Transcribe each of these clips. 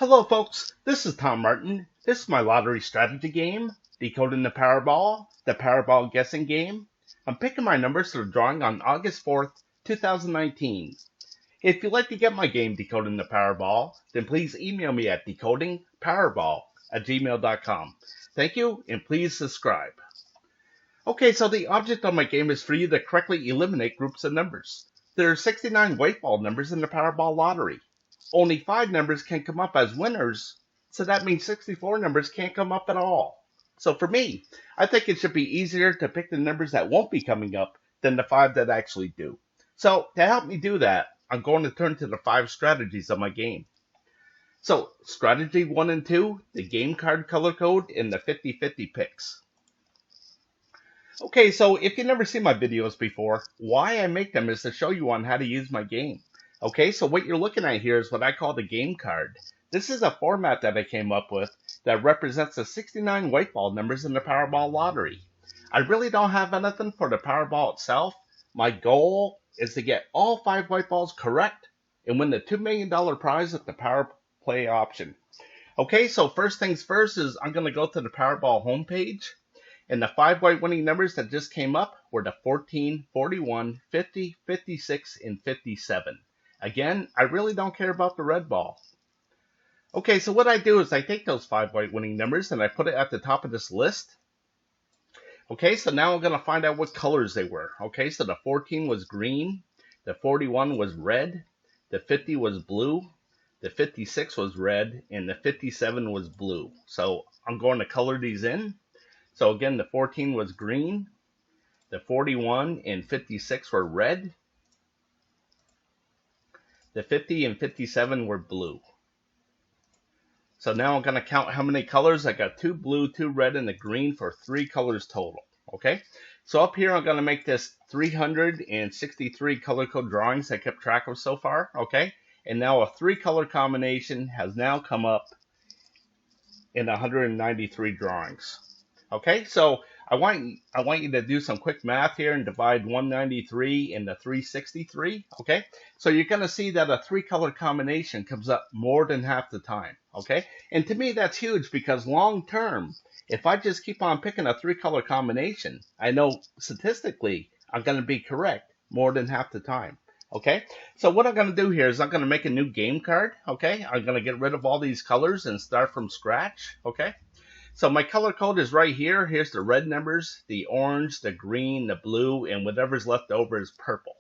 Hello folks, this is Tom Martin. This is my lottery strategy game, Decoding the Powerball guessing game. I'm picking my numbers for the drawing on August 4th, 2019. If you'd like to get my game Decoding the Powerball, then please email me at decodingpowerball@gmail.com. Thank you, and please subscribe. Okay, so the object of my game is for you to correctly eliminate groups of numbers. There are 69 white ball numbers in the Powerball lottery. Only 5 numbers can come up as winners, so that means 64 numbers can't come up at all. So for me, I think it should be easier to pick the numbers that won't be coming up than the 5 that actually do. So to help me do that, I'm going to turn to the 5 strategies of my game. So strategy 1 and 2, the game card color code, and the 50-50 picks. Okay, so if you've never seen my videos before, why I make them is to show you on how to use my game. Okay, so what you're looking at here is what I call the game card. This is a format that I came up with that represents the 69 white ball numbers in the Powerball lottery. I really don't have anything for the Powerball itself. My goal is to get all 5 white balls correct and win the $2 million prize at the Power Play option. Okay, so first things first is I'm going to go to the Powerball homepage. And the 5 white winning numbers that just came up were the 14, 41, 50, 56, and 57. Again, I really don't care about the red ball. Okay, so what I do is I take those 5 white winning numbers and I put it at the top of this list. Okay, so now I'm going to find out what colors they were. Okay, so the 14 was green, the 41 was red, the 50 was blue, the 56 was red, and the 57 was blue. So I'm going to color these in. So again, the 14 was green, the 41 and 56 were red, the 50 and 57 were blue. So now I'm going to count how many colors. I got 2 blue, 2 red, and the green for 3 colors total. Okay, so up here I'm going to make this 363 color code drawings I kept track of so far. Okay, and now a 3 color combination has now come up in 193 drawings. Okay, so I want you to do some quick math here and divide 193 into 363. Okay, so you're going to see that a 3 color combination comes up more than half the time. Okay, and to me that's huge because long term, if I just keep on picking a 3 color combination, I know statistically I'm going to be correct more than half the time. Okay, so what I'm going to do here is I'm going to make a new game card. Okay, I'm going to get rid of all these colors and start from scratch. Okay. So my color code is right here. Here's the red numbers, the orange, the green, the blue, and whatever's left over is purple.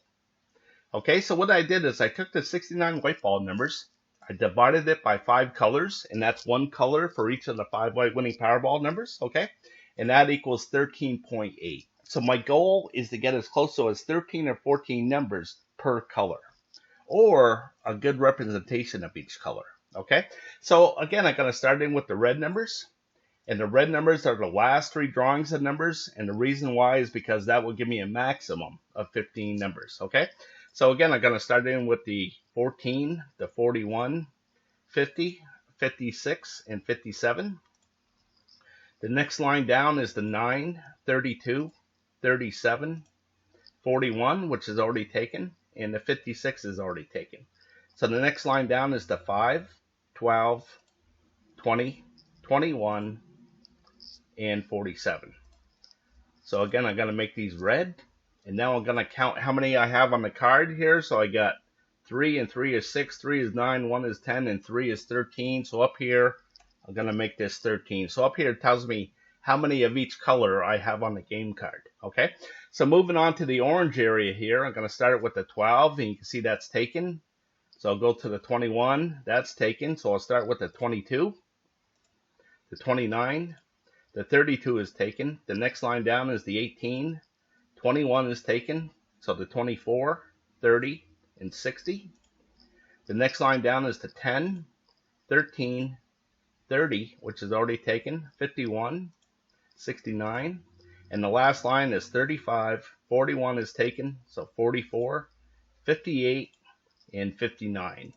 Okay, so what I did is I took the 69 white ball numbers, I divided it by 5 colors, and that's 1 color for each of the 5 white winning Powerball numbers, okay? And that equals 13.8. So my goal is to get as close to as 13 or 14 numbers per color, or a good representation of each color, okay? So again, I'm going to start in with the red numbers. And the red numbers are the last 3 drawings of numbers. And the reason why is because that will give me a maximum of 15 numbers. Okay. So again, I'm going to start in with the 14, the 41, 50, 56, and 57. The next line down is the 9, 32, 37, 41, which is already taken. And the 56 is already taken. So the next line down is the 5, 12, 20, 21, and 47. So again, I'm going to make these red, and now I'm going to count how many I have on the card here. So I got 3, and 3 is 6, 3 is 9, 1 is 10, and 3 is 13. So up here, I'm going to make this 13. So up here it tells me how many of each color I have on the game card. Okay, so moving on to the orange area here, I'm going to start with the 12, and you can see that's taken. So I'll go to the 21, that's taken. So I'll start with the 22, the 29, the 32 is taken. The next line down is the 18. 21 is taken. So the 24, 30, and 60. The next line down is the 10, 13, 30, which is already taken. 51, 69. And the last line is 35. 41 is taken. So 44, 58, and 59.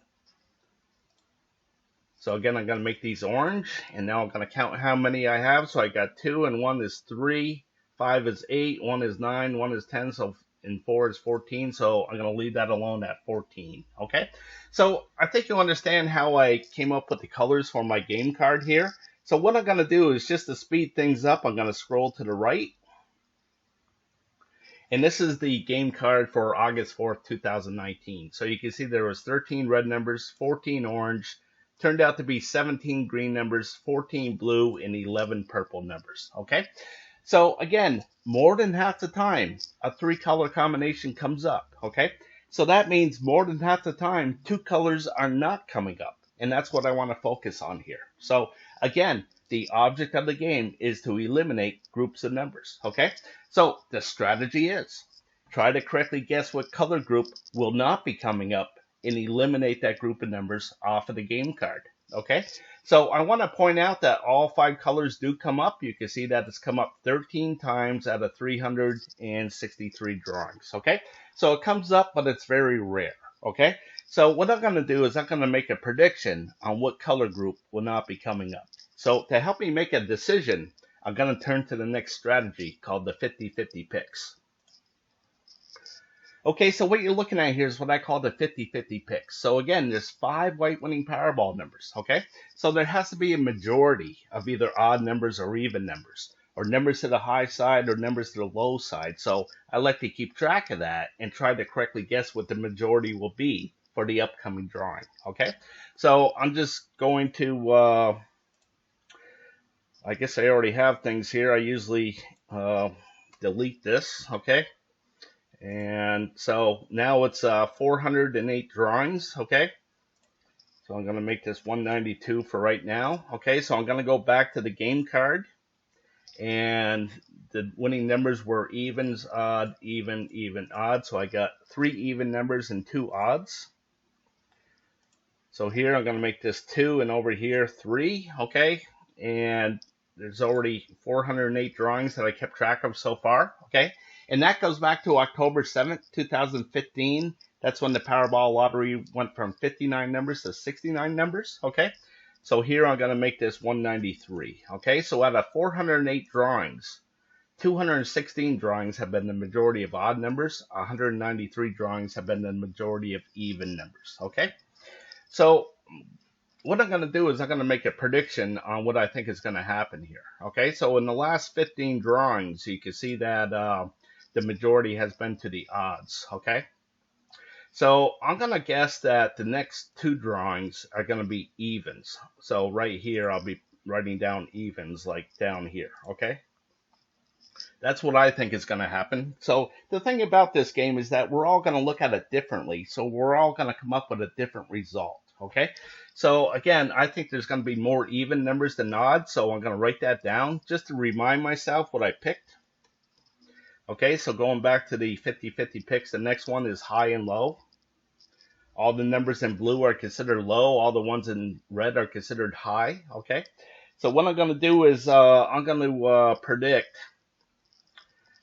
So again, I'm going to make these orange, and now I'm going to count how many I have. So I got 2, and 1 is 3, 5 is 8, 1 is 9, 1 is 10, so and 4 is 14, so I'm going to leave that alone at 14, okay? So I think you'll understand how I came up with the colors for my game card here. So what I'm going to do is, just to speed things up, I'm going to scroll to the right. And this is the game card for August 4th, 2019. So you can see there was 13 red numbers, 14 orange, turned out to be 17 green numbers, 14 blue, and 11 purple numbers, okay? So again, more than half the time, a 3-color combination comes up, okay? So that means more than half the time, 2 colors are not coming up. And that's what I want to focus on here. So again, the object of the game is to eliminate groups of numbers, okay? So the strategy is, try to correctly guess what color group will not be coming up and eliminate that group of numbers off of the game card, okay? So I want to point out that all 5 colors do come up. You can see that it's come up 13 times out of 363 drawings, okay? So it comes up, but it's very rare, okay? So what I'm going to do is I'm going to make a prediction on what color group will not be coming up. So to help me make a decision, I'm going to turn to the next strategy called the 50-50 picks. Okay, so what you're looking at here is what I call the 50-50 picks. So again, there's 5 white winning Powerball numbers, okay? So there has to be a majority of either odd numbers or even numbers, or numbers to the high side or numbers to the low side. So I like to keep track of that and try to correctly guess what the majority will be for the upcoming drawing, okay? So I'm just going to, I guess I already have things here. I usually delete this, okay? And so now it's 408 drawings, okay? So I'm going to make this 192 for right now, okay? So I'm going to go back to the game card, and the winning numbers were evens, odd, even, even, odd. So I got 3 even numbers and 2 odds. So here I'm going to make this 2, and over here 3, okay? And there's already 408 drawings that I kept track of so far, okay? And that goes back to October 7th, 2015. That's when the Powerball lottery went from 59 numbers to 69 numbers, okay? So here I'm going to make this 193, okay? So out of 408 drawings, 216 drawings have been the majority of odd numbers. 193 drawings have been the majority of even numbers, okay? So what I'm going to do is I'm going to make a prediction on what I think is going to happen here, okay? So in the last 15 drawings, you can see that the majority has been to the odds, okay? So I'm going to guess that the next 2 drawings are going to be evens. So right here, I'll be writing down evens, like down here, okay? That's what I think is going to happen. So the thing about this game is that we're all going to look at it differently. So we're all going to come up with a different result, okay? So again, I think there's going to be more even numbers than odd. So I'm going to write that down just to remind myself what I picked. Okay, so going back to the 50-50 picks, the next one is high and low. All the numbers in blue are considered low. All the ones in red are considered high, okay? So what I'm going to do is I'm going to predict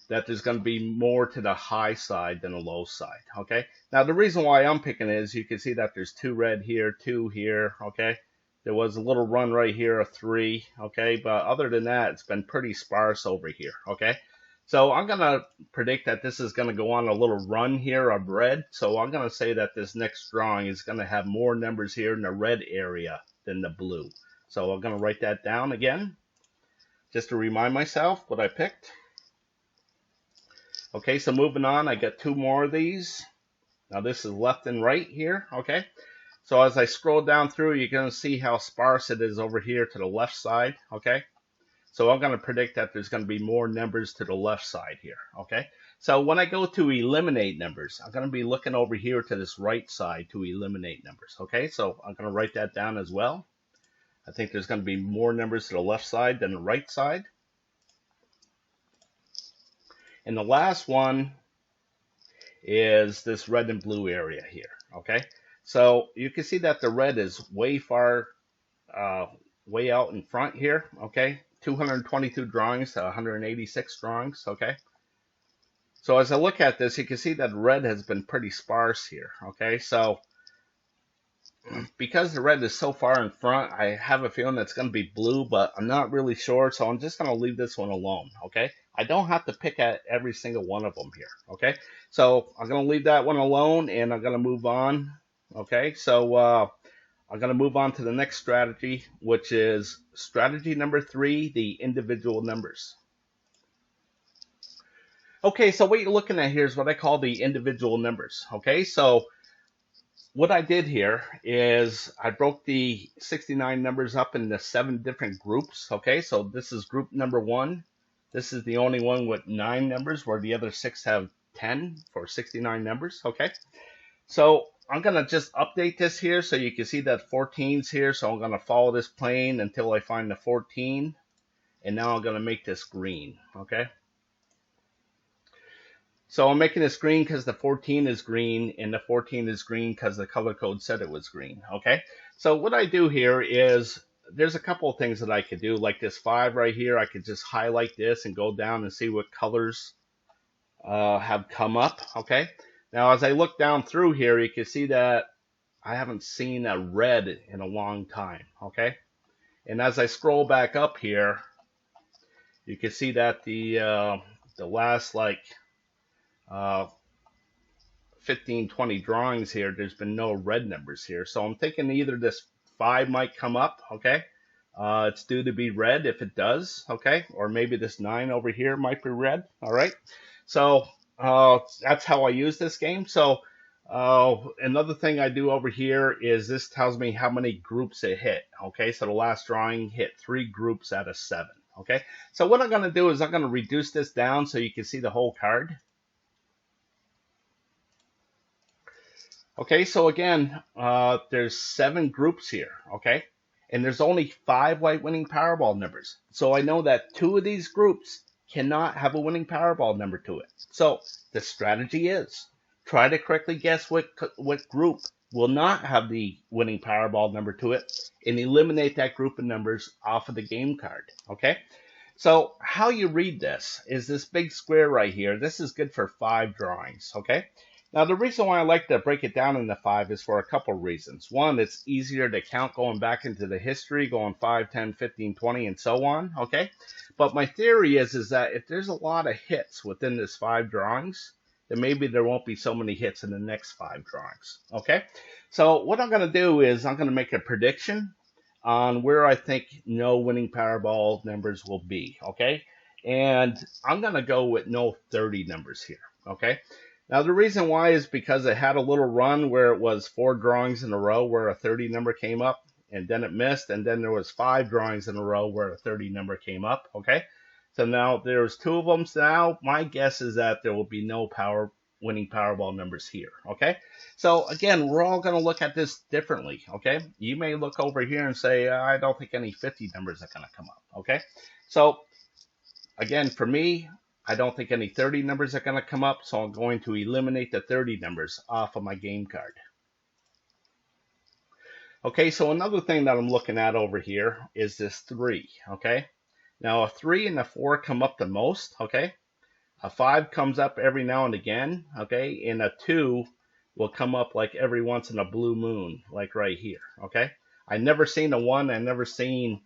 that there's going to be more to the high side than the low side, okay? Now, the reason why I'm picking it is you can see that there's 2 red here, 2 here, okay? There was a little run right here of 3, okay? But other than that, it's been pretty sparse over here, okay? So I'm going to predict that this is going to go on a little run here of red. So I'm going to say that this next drawing is going to have more numbers here in the red area than the blue. So I'm going to write that down again, just to remind myself what I picked. Okay, so moving on, I got 2 more of these. Now this is left and right here, okay? So as I scroll down through, you're going to see how sparse it is over here to the left side, okay? So I'm going to predict that there's going to be more numbers to the left side here, okay? So when I go to eliminate numbers, I'm going to be looking over here to this right side to eliminate numbers, okay? So I'm going to write that down as well. I think there's going to be more numbers to the left side than the right side. And the last one is this red and blue area here, okay? So you can see that the red is way out in front here, okay? 222 drawings to 186 drawings, okay? So as I look at this, you can see that red has been pretty sparse here, okay? So because the red is so far in front, I have a feeling it's going to be blue, but I'm not really sure, so I'm just going to leave this one alone, okay? I don't have to pick at every single one of them here, okay? So I'm going to leave that one alone, and I'm going to move on, okay? So I'm going to move on to the next strategy, which is strategy number 3, the individual numbers. Okay, so what you're looking at here is what I call the individual numbers, okay? So what I did here is I broke the 69 numbers up into 7 different groups, okay? So this is group number 1. This is the only one with 9 numbers, where the other 6 have 10 for 69 numbers, okay? So I'm going to just update this here so you can see that 14's here. So I'm going to follow this plane until I find the 14. And now I'm going to make this green, okay? So I'm making this green because the 14 is green, and the 14 is green because the color code said it was green, okay? So what I do here is there's a couple of things that I could do, like this 5 right here. I could just highlight this and go down and see what colors have come up, okay? Now, as I look down through here, you can see that I haven't seen a red in a long time, okay? And as I scroll back up here, you can see that the last, like, 15, 20 drawings here, there's been no red numbers here. So I'm thinking either this 5 might come up, okay? It's due to be red if it does, okay? Or maybe this 9 over here might be red, all right? So that's how I use this game. So another thing I do over here is this tells me how many groups it hit, okay? So the last drawing hit 3 groups out of 7, okay? So what I'm going to do is I'm going to reduce this down so you can see the whole card. Okay, so again, there's 7 groups here, okay? And there's only 5 white winning Powerball numbers. So I know that 2 of these groups cannot have a winning Powerball number to it. So the strategy is try to correctly guess what group will not have the winning Powerball number to it and eliminate that group of numbers off of the game card, okay? So how you read this is this big square right here. This is good for 5 drawings, okay? Now, the reason why I like to break it down into 5 is for a couple reasons. One, it's easier to count going back into the history, going 5, 10, 15, 20, and so on, okay? But my theory is that if there's a lot of hits within this 5 drawings, then maybe there won't be so many hits in the next 5 drawings, okay? So what I'm going to do is I'm going to make a prediction on where I think no winning Powerball numbers will be, okay? And I'm going to go with no 30 numbers here, okay? Now, the reason why is because it had a little run where it was 4 drawings in a row where a 30 number came up, and then it missed, and then there was 5 drawings in a row where a 30 number came up, okay? So now there's 2 of them. So now my guess is that there will be no winning Powerball numbers here, okay? So again, we're all going to look at this differently, okay? You may look over here and say, I don't think any 50 numbers are going to come up, okay? So again, for me, I don't think any 30 numbers are going to come up, so I'm going to eliminate the 30 numbers off of my game card. Okay, so another thing that I'm looking at over here is this 3, okay? Now, a 3 and a 4 come up the most, okay? A 5 comes up every now and again, okay? And a 2 will come up like every once in a blue moon, like right here, okay? I never seen a 1, I never seen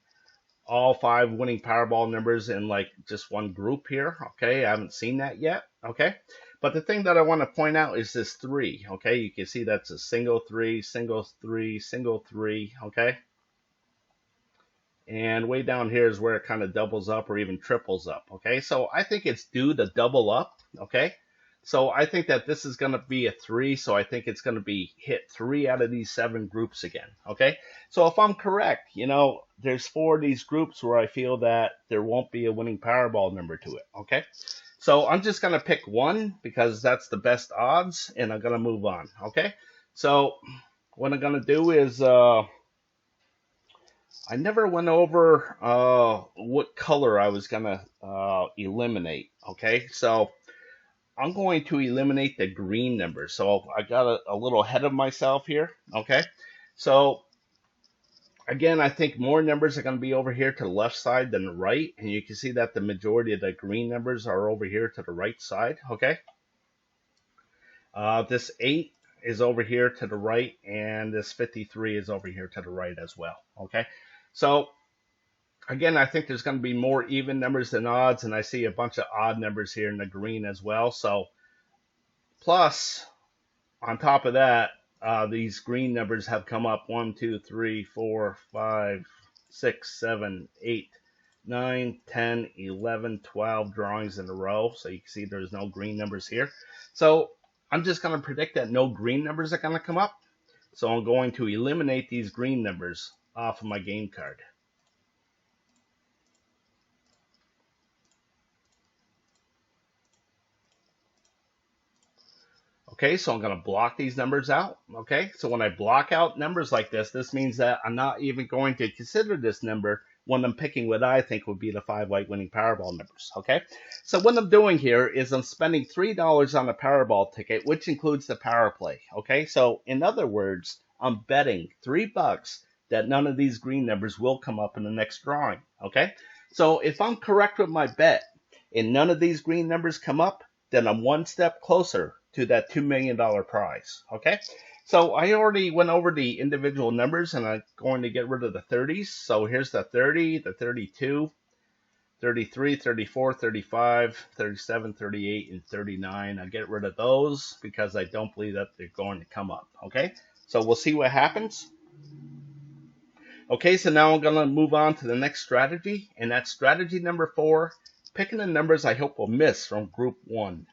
all 5 winning Powerball numbers in like just one group here, okay? I haven't seen that yet, okay? But the thing that I want to point out is this 3, okay? You can see that's a single 3, single 3, single 3, okay? And way down here is where it kind of doubles up or even triples up, okay? So I think it's due to double up, okay? So I think that this is going to be a 3, so I think it's going to be hit 3 out of these 7 groups again, okay? So if I'm correct, you know, there's 4 of these groups where I feel that there won't be a winning Powerball number to it, okay? So I'm just going to pick 1 because that's the best odds, and I'm going to move on, okay? So what I'm going to do is I never went over what color I was going to eliminate, okay? So I'm going to eliminate the green numbers. So I got a little ahead of myself here, okay? So again, I think more numbers are going to be over here to the left side than the right, and you can see that the majority of the green numbers are over here to the right side, okay? This 8 is over here to the right, and this 53 is over here to the right as well. Okay, so again, I think there's going to be more even numbers than odds, and I see a bunch of odd numbers here in the green as well. So plus, on top of that, these green numbers have come up 1, 2, 3, 4, 5, 6, 7, 8, 9, 10, 11, 12 drawings in a row. So you can see there's no green numbers here. So I'm just going to predict that no green numbers are going to come up. So I'm going to eliminate these green numbers off of my game card. Okay, so I'm going to block these numbers out. Okay, so when I block out numbers like this means that I'm not even going to consider this number when I'm picking what I think would be the 5 white winning Powerball numbers. Okay, so what I'm doing here is I'm spending $3 on a Powerball ticket, which includes the power play. Okay, so in other words, I'm betting $3 that none of these green numbers will come up in the next drawing. Okay, so if I'm correct with my bet and none of these green numbers come up, then I'm one step closer to that $2 million prize. Okay, so I already went over the individual numbers, and I'm going to get rid of the 30s. So here's the 30, the 32, 33, 34, 35, 37, 38, and 39. I'll get rid of those because I don't believe that they're going to come up. Okay, so we'll see what happens. Okay, so now I'm going to move on to the next strategy, and that's strategy number 4, picking the numbers I hope will miss from group 1.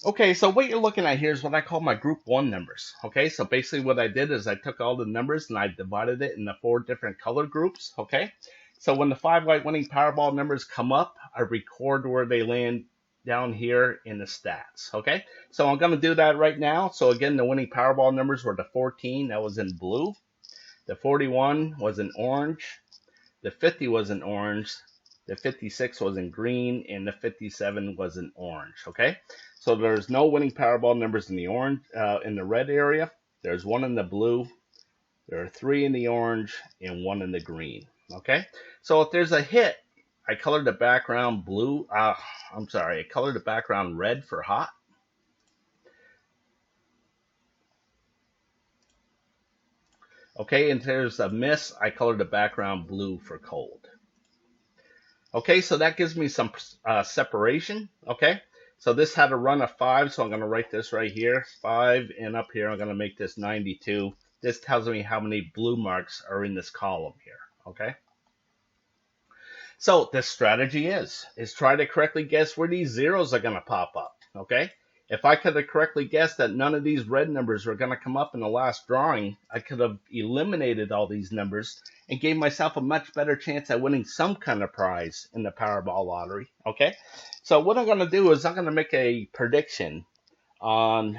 Okay, so what you're looking at here is what I call my group 1 numbers. Okay, so basically what I did is I took all the numbers and I divided it into 4 different color groups. Okay, so when the 5 white winning Powerball numbers come up, I record where they land down here in the stats. Okay, so I'm going to do that right now. So again, the winning Powerball numbers were the 14, that was in blue. The 41 was in orange. The 50 was in orange. The 56 was in green, and the 57 was in orange. Okay, so there's no winning Powerball numbers in the orange, in the red area. There's 1 in the blue. There are 3 in the orange and 1 in the green. Okay, so if there's a hit, I colored the background blue. I colored the background red for hot. Okay, and if there's a miss, I colored the background blue for cold. Okay, so that gives me some separation. Okay, so this had a run of 5, so I'm going to write this right here, 5, and up here I'm going to make this 92. This tells me how many blue marks are in this column here. Okay, so the strategy is try to correctly guess where these zeros are going to pop up. Okay, if I could have correctly guessed that none of these red numbers were going to come up in the last drawing, I could have eliminated all these numbers and gave myself a much better chance at winning some kind of prize in the Powerball lottery. Okay, so what I'm going to do is I'm going to make a prediction on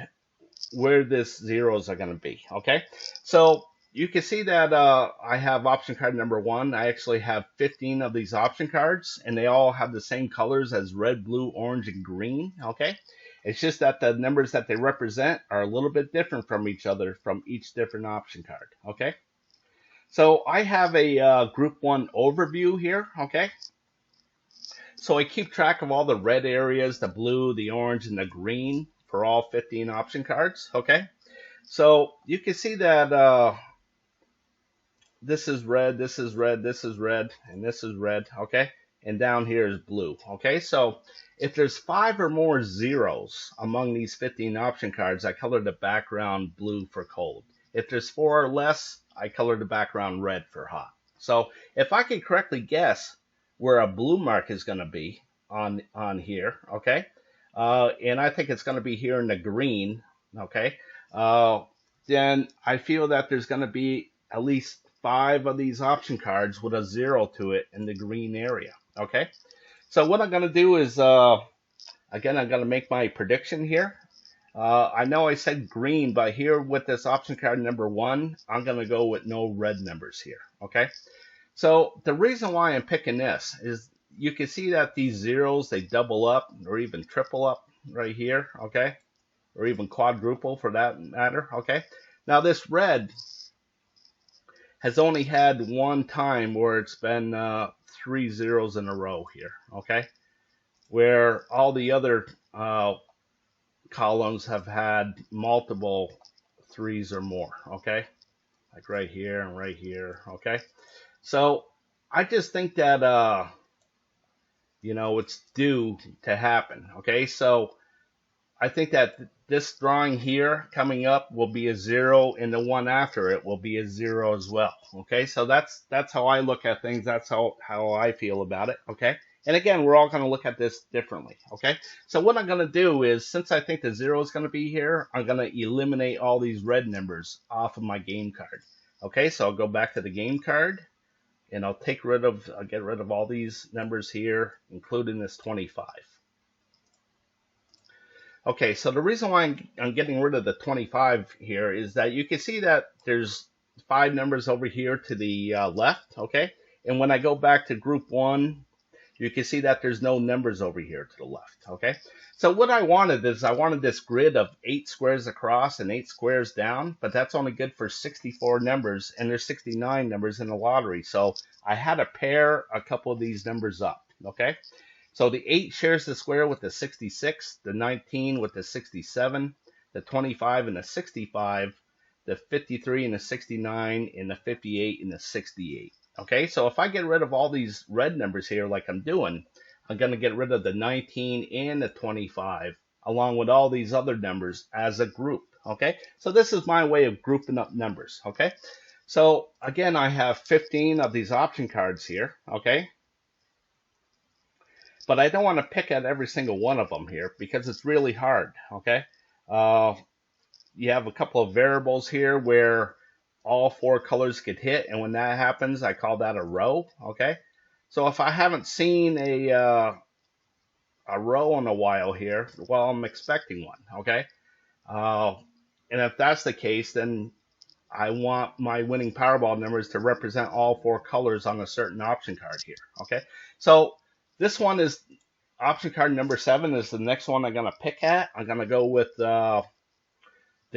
where this zeros are going to be. Okay, so you can see that I have option card number 1. I actually have 15 of these option cards, and they all have the same colors as red, blue, orange, and green. Okay, it's just that the numbers that they represent are a little bit different from each other from each different option card. Okay, so I have a group 1 overview here. Okay, so I keep track of all the red areas, the blue, the orange, and the green for all 15 option cards. Okay, so you can see that this is red, this is red, this is red, and this is red. Okay, and down here is blue. Okay, so if there's 5 or more zeros among these 15 option cards, I color the background blue for cold. If there's 4 or less, I color the background red for hot. So if I can correctly guess where a blue mark is going to be on here, okay, and I think it's going to be here in the green, okay, then I feel that there's going to be at least 5 of these option cards with a 0 to it in the green area. Okay, so what I'm going to do is, again, I'm going to make my prediction here. I know I said green, but here with this option card number 1, I'm going to go with no red numbers here. Okay, so the reason why I'm picking this is you can see that these zeros, they double up or even triple up right here. Okay, or even quadruple for that matter. Okay, now this red has only had one time where it's been 3 zeros in a row here, okay? Where all the other columns have had multiple 3s or more, okay? Like right here and right here, okay? So I just think that, it's due to happen, okay? So I think that this drawing here coming up will be a 0, and the one after it will be a 0 as well. Okay, so that's how I look at things. That's how I feel about it. Okay, and again, we're all going to look at this differently. Okay, so what I'm going to do is, since I think the 0 is going to be here, I'm going to eliminate all these red numbers off of my game card. Okay, so I'll go back to the game card, and I'll get rid of all these numbers here, including this 25. Okay, so the reason why I'm getting rid of the 25 here is that you can see that there's 5 numbers over here to the left, okay? And when I go back to group 1, you can see that there's no numbers over here to the left, okay? So what I wanted is I wanted this grid of 8 squares across and 8 squares down, but that's only good for 64 numbers, and there's 69 numbers in the lottery. So I had to pair a couple of these numbers up, okay? So the 8 shares the square with the 66, the 19 with the 67, the 25 and the 65, the 53 and the 69, and the 58 and the 68. Okay, so if I get rid of all these red numbers here like I'm doing, I'm going to get rid of the 19 and the 25, along with all these other numbers as a group. Okay, so this is my way of grouping up numbers. Okay, so again, I have 15 of these option cards here. Okay. But I don't want to pick at every single one of them here because it's really hard, okay? You have a couple of variables here where all 4 colors get hit, and when that happens, I call that a row, okay? So if I haven't seen a row in a while here, well, I'm expecting one, okay? And if that's the case, then I want my winning Powerball numbers to represent all 4 colors on a certain option card here, okay? So this one is option card number 7 is the next one I'm going to pick at. I'm going to go with the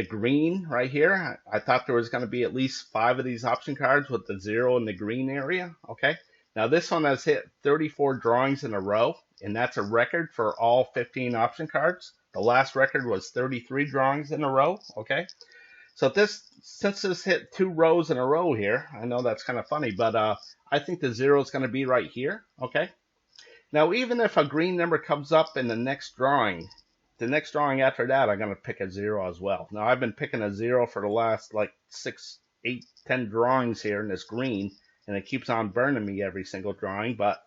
green right here. I thought there was going to be at least 5 of these option cards with the 0 in the green area. Okay. Now this one has hit 34 drawings in a row, and that's a record for all 15 option cards. The last record was 33 drawings in a row. Okay. So since this hit 2 rows in a row here, I know that's kind of funny, but I think the 0 is going to be right here. Okay. Now, even if a green number comes up in the next drawing after that, I'm going to pick a 0 as well. Now, I've been picking a 0 for the last like 6, 8, 10 drawings here in this green, and it keeps on burning me every single drawing. But,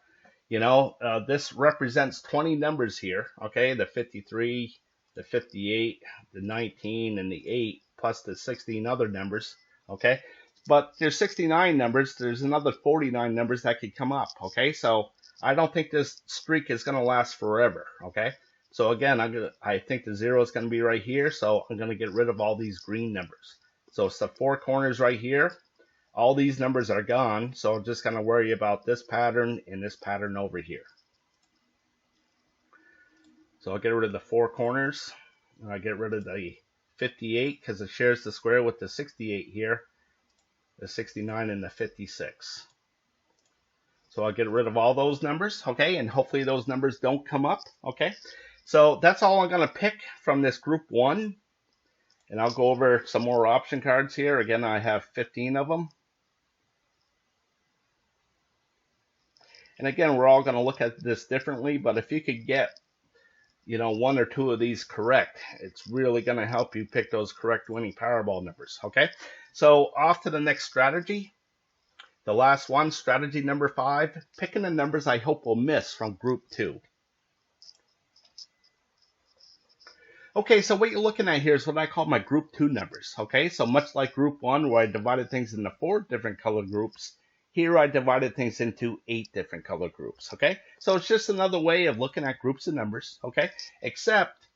this represents 20 numbers here, okay? The 53, the 58, the 19, and the 8, plus the 16 other numbers, okay? But there's 69 numbers. There's another 49 numbers that could come up, okay? So I don't think this streak is going to last forever, okay? So again, I think the 0 is going to be right here, so I'm going to get rid of all these green numbers. So it's the 4 corners right here. All these numbers are gone, so I'm just going to worry about this pattern and this pattern over here. So I'll get rid of the 4 corners, and I get rid of the 58 because it shares the square with the 68 here, the 69 and the 56. So I'll get rid of all those numbers, okay, and hopefully those numbers don't come up, okay. So that's all I'm going to pick from this group 1, and I'll go over some more option cards here. Again, I have 15 of them. And again, we're all going to look at this differently, but if you could get, 1 or 2 of these correct, it's really going to help you pick those correct winning Powerball numbers, okay. So off to the next strategy. The last one, strategy number 5, picking the numbers I hope will miss from group 2. Okay, so what you're looking at here is what I call my group 2 numbers. Okay, so much like group 1 where I divided things into 4 different color groups, here I divided things into 8 different color groups. Okay, so it's just another way of looking at groups of numbers. Okay, except,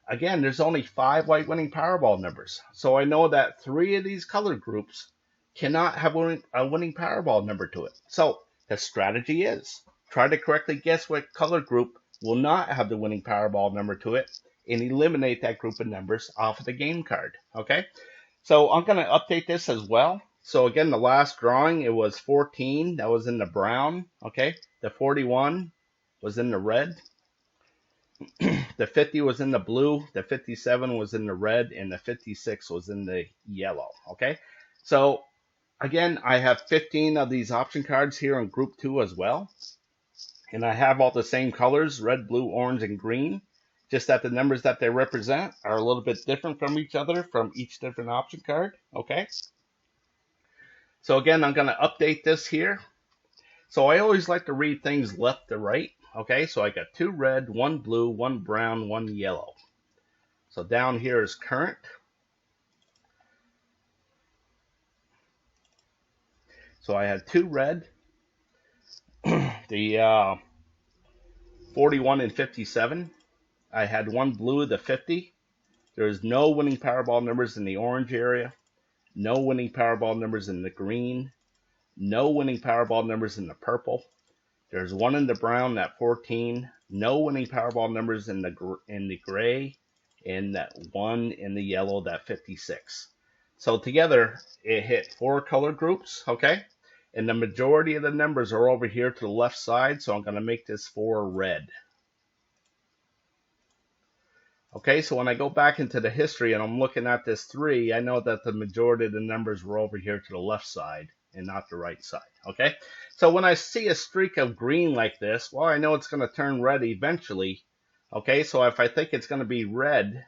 again, there's only 5 white winning Powerball numbers. So I know that 3 of these color groups cannot have a winning Powerball number to it. So the strategy is try to correctly guess what color group will not have the winning Powerball number to it and eliminate that group of numbers off of the game card. Okay, so I'm going to update this as well. So again, the last drawing, it was 14. That was in the brown. Okay, the 41 was in the red. The 50 was in the blue, the 57 was in the red, and the 56 was in the yellow, okay? So again, I have 15 of these option cards here in group 2 as well. And I have all the same colors, red, blue, orange, and green. Just that the numbers that they represent are a little bit different from each other, from each different option card, okay? So again, I'm going to update this here. So I always like to read things left to right, okay? So I got 2 red, 1 blue, 1 brown, 1 yellow. So down here is current. So I had 2 red, the 41 and 57. I had 1 blue, the 50. There's no winning Powerball numbers in the orange area, no winning Powerball numbers in the green, no winning Powerball numbers in the purple. There's 1 in the brown, that 14, no winning Powerball numbers in the gray, and that 1 in the yellow, that 56. So together, it hit 4 color groups, okay? And the majority of the numbers are over here to the left side, so I'm going to make this 4 red. Okay, so when I go back into the history and I'm looking at this 3, I know that the majority of the numbers were over here to the left side and not the right side, okay? So when I see a streak of green like this, well, I know it's going to turn red eventually, okay? So if I think it's going to be red,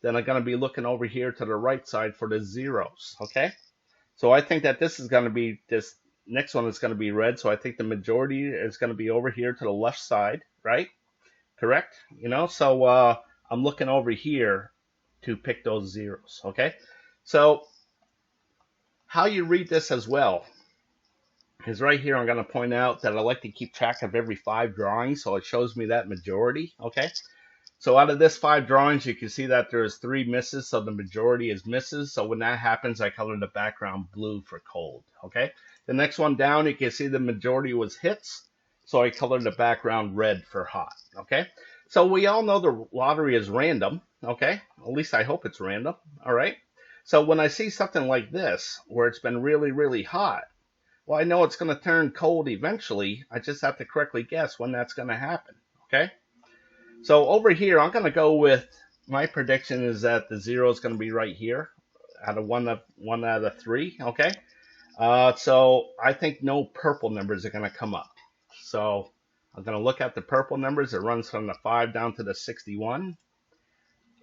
then I'm going to be looking over here to the right side for the zeros, okay? So I think that this next one is going to be red, so I think the majority is going to be over here to the left side, right? Correct? You know, so I'm looking over here to pick those zeros, okay? So how you read this as well is right here. I'm going to point out that I like to keep track of every 5 drawings, so it shows me that majority, okay? So out of this 5 drawings, you can see that there's 3 misses, so the majority is misses. So when that happens, I color the background blue for cold, okay? The next one down, you can see the majority was hits, so I colored the background red for hot, okay? So we all know the lottery is random, okay? At least I hope it's random, all right? So when I see something like this, where it's been really, really hot, well, I know it's going to turn cold eventually. I just have to correctly guess when that's going to happen, okay? So over here, I'm going to go with, my prediction is that the 0 is going to be right here, out of one out of 3, okay? So I think no purple numbers are going to come up. So I'm going to look at the purple numbers. It runs from the 5 down to the 61.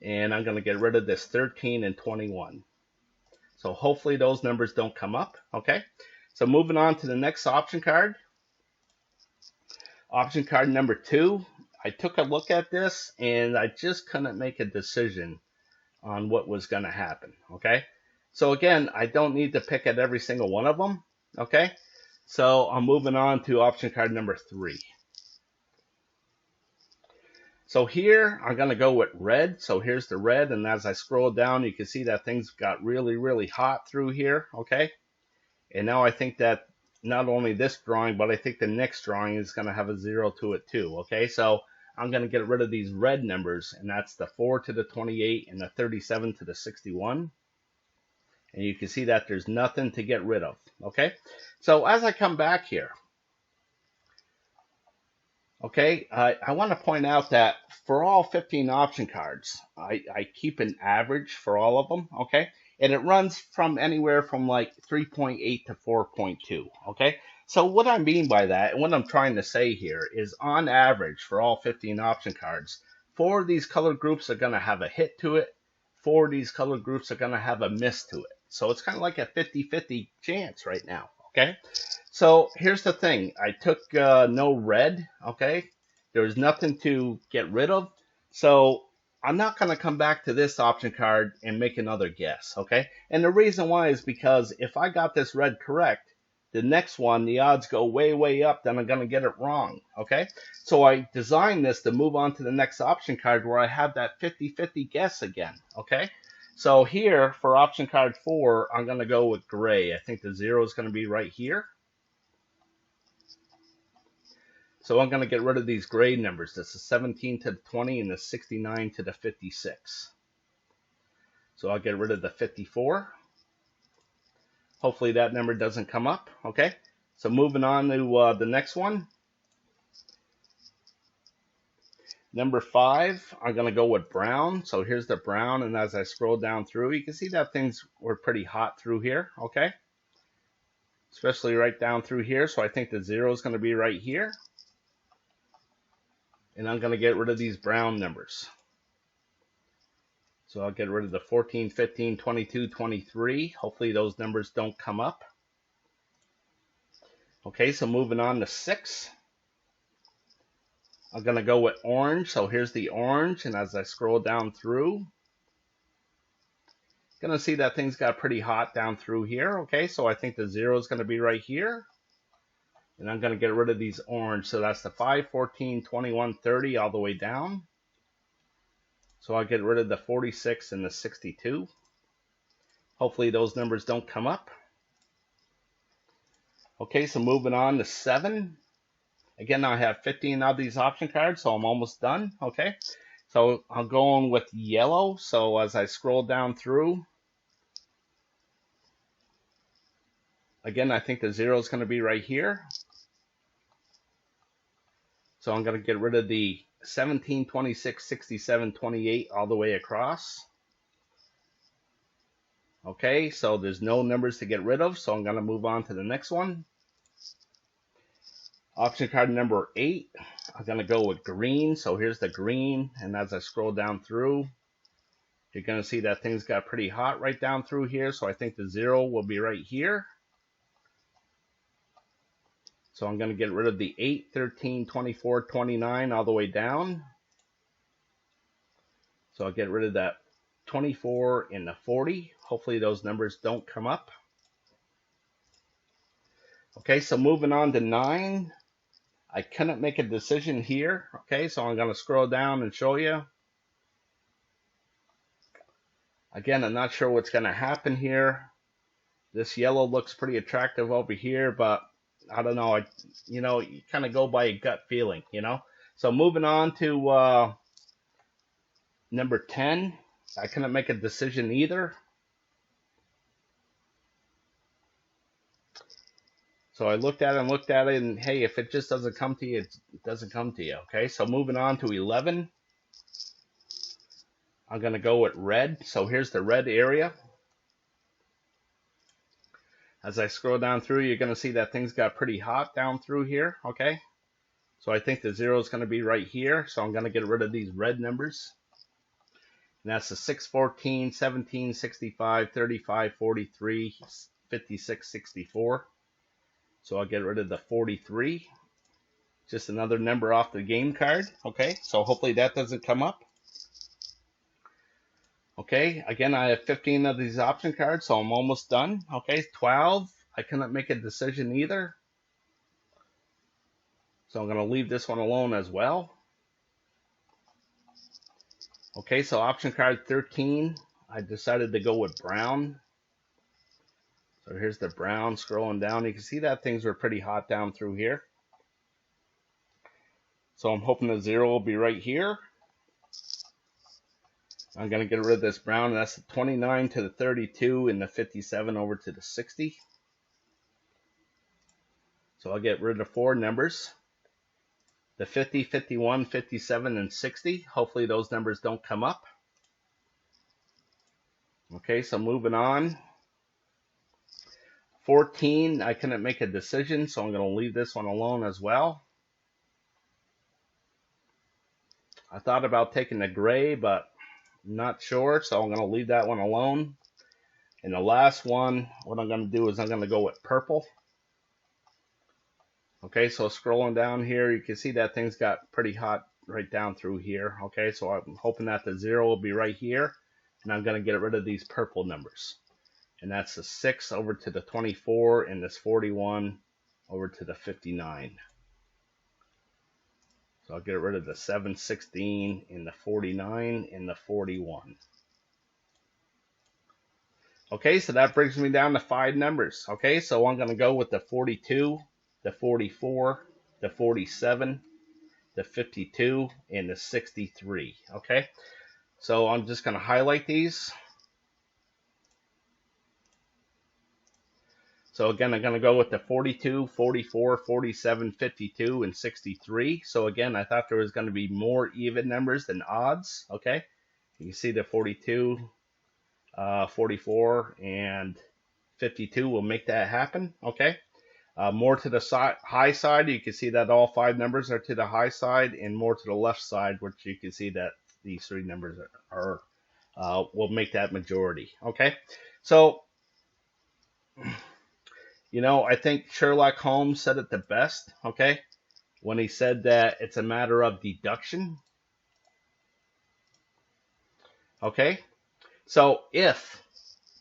And I'm going to get rid of this 13 and 21. So hopefully those numbers don't come up, okay? So moving on to the next option card. Option card number 2. I took a look at this and I just couldn't make a decision on what was going to happen, okay? So again, I don't need to pick at every single one of them, okay? So I'm moving on to option card number 3. So here, I'm going to go with red. So here's the red, and as I scroll down, you can see that things got really, really hot through here, okay? And now I think that not only this drawing, but I think the next drawing is going to have a 0 to it too, okay? So I'm going to get rid of these red numbers, and that's the 4 to the 28 and the 37 to the 61. And you can see that there's nothing to get rid of, okay? So as I come back here, okay, I want to point out that for all 15 option cards, I keep an average for all of them, okay? And it runs from anywhere from like 3.8 to 4.2, okay? So what I mean by that, and what I'm trying to say here, is on average for all 15 option cards, 4 of these color groups are going to have a hit to it, 4 of these color groups are going to have a miss to it. So it's kind of like a 50-50 chance right now, okay? So here's the thing. I took no red, okay? There was nothing to get rid of. So I'm not going to come back to this option card and make another guess, okay? And the reason why is because if I got this red correct, the next one, the odds go way, way up, then I'm going to get it wrong, okay? So I designed this to move on to the next option card where I have that 50-50 guess again, okay? So here, for option card 4, I'm going to go with gray. I think the 0 is going to be right here. So I'm going to get rid of these gray numbers. This is 17 to the 20 and the 69 to the 56. So I'll get rid of the 54. Hopefully that number doesn't come up, okay? So moving on to the next one. Number 5, I'm going to go with brown. So here's the brown, and as I scroll down through, you can see that things were pretty hot through here, okay? Especially right down through here, so I think the 0 is going to be right here. And I'm going to get rid of these brown numbers. So I'll get rid of the 14, 15, 22, 23. Hopefully those numbers don't come up. Okay, so moving on to 6. I'm going to go with orange. So here's the orange, and as I scroll down through, going to see that things got pretty hot down through here. Okay, so I think the 0 is going to be right here. And I'm going to get rid of these orange. So that's the 5, 14, 21, 30 all the way down. So I'll get rid of the 46 and the 62. Hopefully those numbers don't come up. Okay, so moving on to 7. Again, I have 15 of these option cards, so I'm almost done. Okay, so I'm going with yellow. So as I scroll down through, again, I think the 0 is going to be right here. So I'm going to get rid of the 17, 26, 67, 28 all the way across. Okay, so there's no numbers to get rid of, so I'm going to move on to the next one. Option card number 8, I'm going to go with green. So here's the green, and as I scroll down through, you're going to see that things got pretty hot right down through here, so I think the 0 will be right here. So I'm going to get rid of the 8, 13, 24, 29 all the way down. So I'll get rid of that 24 and the 40. Hopefully those numbers don't come up. Okay, so moving on to 9. I couldn't make a decision here. Okay, so I'm going to scroll down and show you. Again, I'm not sure what's going to happen here. This yellow looks pretty attractive over here, but I don't know. You kind of go by a gut feeling, So moving on to number 10. I couldn't make a decision either. So I looked at it, and hey, if it just doesn't come to you, it doesn't come to you. Okay, so moving on to 11. I'm going to go with red. So here's the red area. As I scroll down through, you're going to see that things got pretty hot down through here. Okay, so I think the 0 is going to be right here. So I'm going to get rid of these red numbers. And that's the 6, 14, 17, 65, 35, 43, 56, 64. So I'll get rid of the 43. Just another number off the game card. Okay, so hopefully that doesn't come up. Okay, again, I have 15 of these option cards, so I'm almost done. Okay, 12. I cannot make a decision either. So I'm going to leave this one alone as well. Okay, so option card 13. I decided to go with brown. So here's the brown. Scrolling down, you can see that things were pretty hot down through here. So I'm hoping the 0 will be right here. I'm going to get rid of this brown. That's the 29 to the 32 and the 57 over to the 60. So I'll get rid of 4 numbers. The 50, 51, 57, and 60. Hopefully those numbers don't come up. Okay, so moving on. 14, I couldn't make a decision, so I'm going to leave this one alone as well. I thought about taking the gray, but I'm not sure, so I'm going to leave that one alone. And the last one, what I'm going to do is I'm going to go with purple. Okay, so scrolling down here, you can see that things got pretty hot right down through here. Okay, so I'm hoping that the 0 will be right here, and I'm going to get rid of these purple numbers. And that's the 6 over to the 24, and this 41 over to the 59. So I'll get rid of the 7, 16, and the 49, and the 41. Okay, so that brings me down to 5 numbers. Okay, so I'm going to go with the 42, the 44, the 47, the 52, and the 63. Okay, so I'm just going to highlight these. So again, I'm going to go with the 42, 44, 47, 52, and 63. So again, I thought there was going to be more even numbers than odds. Okay, you can see the 42, 44, and 52 will make that happen. Okay, more to the high side, you can see that all 5 numbers are to the high side, and more to the left side, which you can see that these 3 numbers will make that majority. Okay, so I think Sherlock Holmes said it the best, okay, when he said that it's a matter of deduction. Okay, so if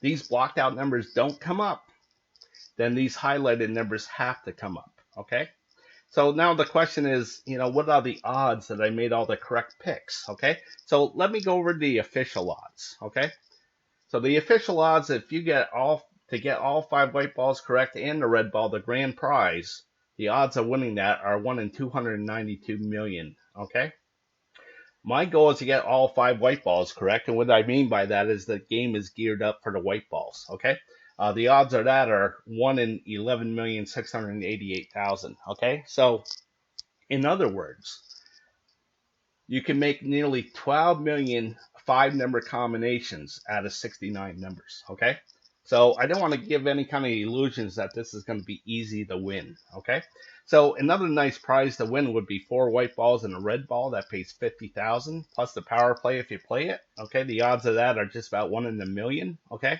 these blocked out numbers don't come up, then these highlighted numbers have to come up. Okay, so now the question is, what are the odds that I made all the correct picks? Okay, so let me go over the official odds. Okay, so the official odds, if you get all 5 white balls correct and the red ball, the grand prize, the odds of winning that are 1 in 292 million. Okay, my goal is to get all 5 white balls correct, and what I mean by that is the game is geared up for the white balls. Okay, the odds of that are 1 in 11,688,000. Okay, so in other words, you can make nearly 12 million 5-number combinations out of 69 numbers. Okay, so I don't want to give any kind of illusions that this is going to be easy to win. Okay, so another nice prize to win would be 4 white balls and a red ball. That pays 50,000 plus the power play if you play it. Okay, the odds of that are just about 1 in a million. Okay,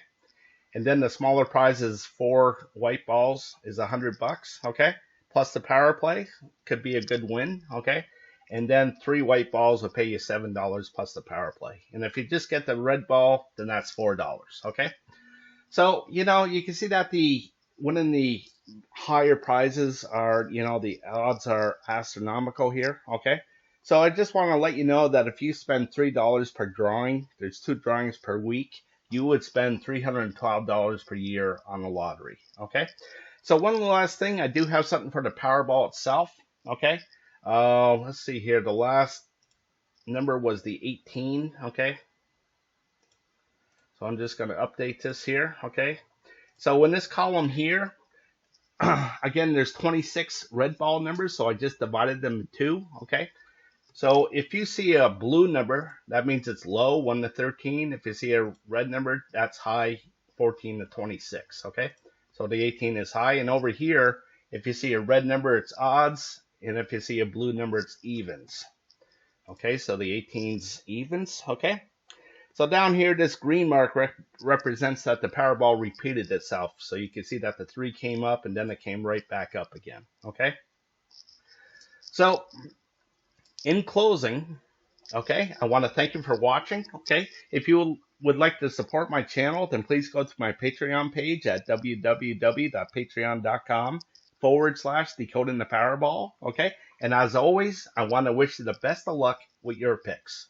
and then the smaller prize is 4 white balls is $100. Okay, plus the power play could be a good win. Okay, and then 3 white balls will pay you $7 plus the power play. And if you just get the red ball, then that's $4. Okay, so you can see that winning the higher prizes are, the odds are astronomical here. Okay, so I just want to let you know that if you spend $3 per drawing, there's 2 drawings per week, you would spend $312 per year on the lottery. Okay, so one last thing, I do have something for the Powerball itself. Okay, let's see here. The last number was the 18. Okay, so I'm just going to update this here. Okay, so in this column here, again, there's 26 red ball numbers, so I just divided them in 2. Okay, so if you see a blue number, that means it's low, 1 to 13. If you see a red number, that's high, 14 to 26. Okay, so the 18 is high. And over here, if you see a red number, it's odds. And if you see a blue number, it's evens. Okay, so the 18's evens. Okay, so down here, this green mark represents that the Powerball repeated itself. So you can see that the 3 came up and then it came right back up again. Okay, so in closing, okay, I want to thank you for watching. Okay, if you would like to support my channel, then please go to my Patreon page at www.patreon.com/Decoding the Powerball. Okay, and as always, I want to wish you the best of luck with your picks.